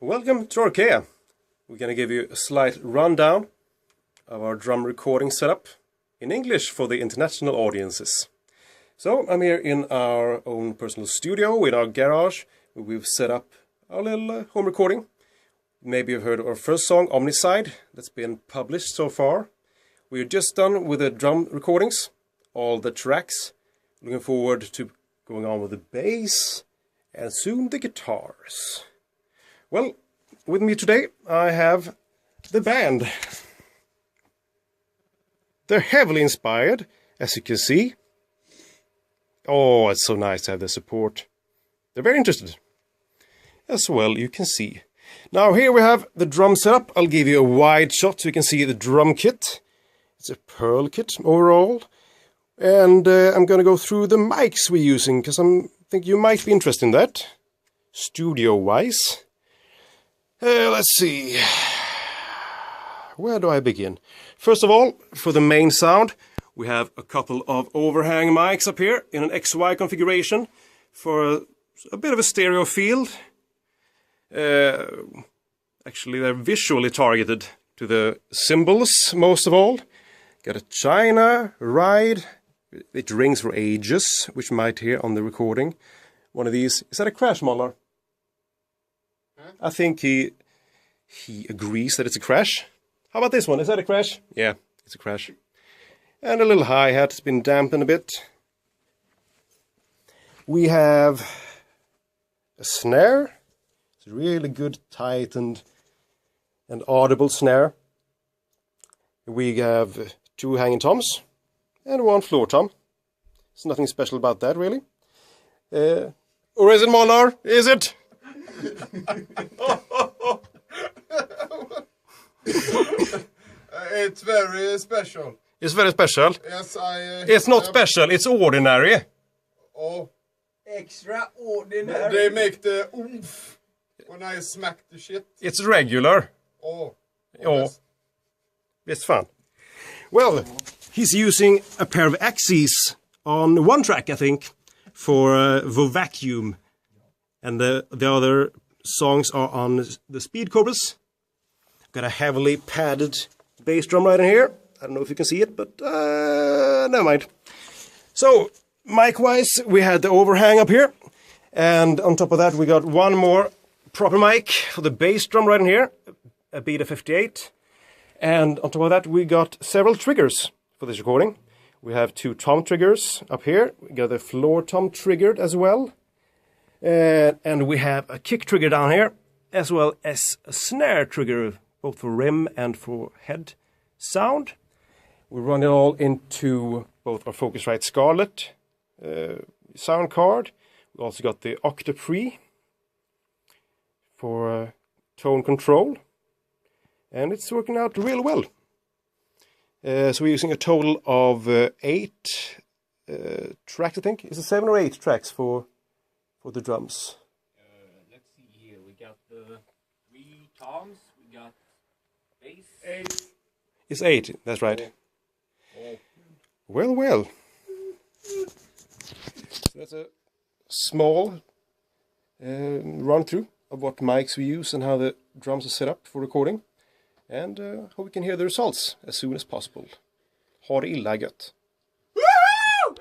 Welcome to Archaea. We're going to give you a slight rundown of our drum recording setup in English for the international audiences. So I'm here in our own personal studio, in our garage, where we've set up our little home recording. Maybe you've heard our first song, Omnicide, that's been published so far. We're just done with the drum recordings, all the tracks. Looking forward to going on with the bass and soon the guitars. Well, with me today I have the band. They're heavily inspired, as you can see. Oh, it's so nice to have the support. They're very interested. As well, you can see. Now here we have the drum setup. I'll give you a wide shot so you can see the drum kit. It's a Pearl kit overall. And I'm going to go through the mics we're using, because I think you might be interested in that, studio-wise. Let's see. Where do I begin? First of all, for the main sound, we have a couple of overhang mics up here in an XY configuration for a bit of a stereo field. Actually, they're visually targeted to the cymbals, most of all. Got a China ride. It rings for ages, which you might hear on the recording. One of these. Is that a crash, Mollar? Huh? I think he agrees that it's a crash. How about this one? Is that a crash? Yeah, it's a crash. And a little hi-hat has been dampened a bit. We have a snare. It's a really good, tight and audible snare. We have 2 hanging toms and 1 floor tom. There's nothing special about that, really. Or is it, Mollar? Is it? It's very special. It's very special? Yes, it's not special, it's ordinary. Oh. Extraordinary. They make the oomph when I smack the shit. It's regular. Oh. Oh. It's fun. Well, he's using a pair of axes on one track, I think, for vacuum. And the other songs are on the speed chorus. Got a heavily padded bass drum right in here. I don't know if you can see it, but never mind. So, mic-wise, we had the overhang up here. And on top of that, we got one more proper mic for the bass drum right in here. A Beta 58. And on top of that, we got several triggers for this recording. We have 2 tom triggers up here. We got the floor tom triggered as well. And we have a kick trigger down here, as well as a snare trigger, both for rim and for head sound. We run it all into both our Focusrite Scarlett sound card. We also got the Octopre for tone control. And it's working out real well. So we're using a total of 8 tracks, I think. Is it 7 or 8 tracks for the drums? Let's see here. We got the 3 toms. We got bass. 8. It's 8, that's right. Oh. Well. So that's a small run-through of what mics we use and how the drums are set up for recording. And hope we can hear the results as soon as possible. Ha det illa gött! Woohoo!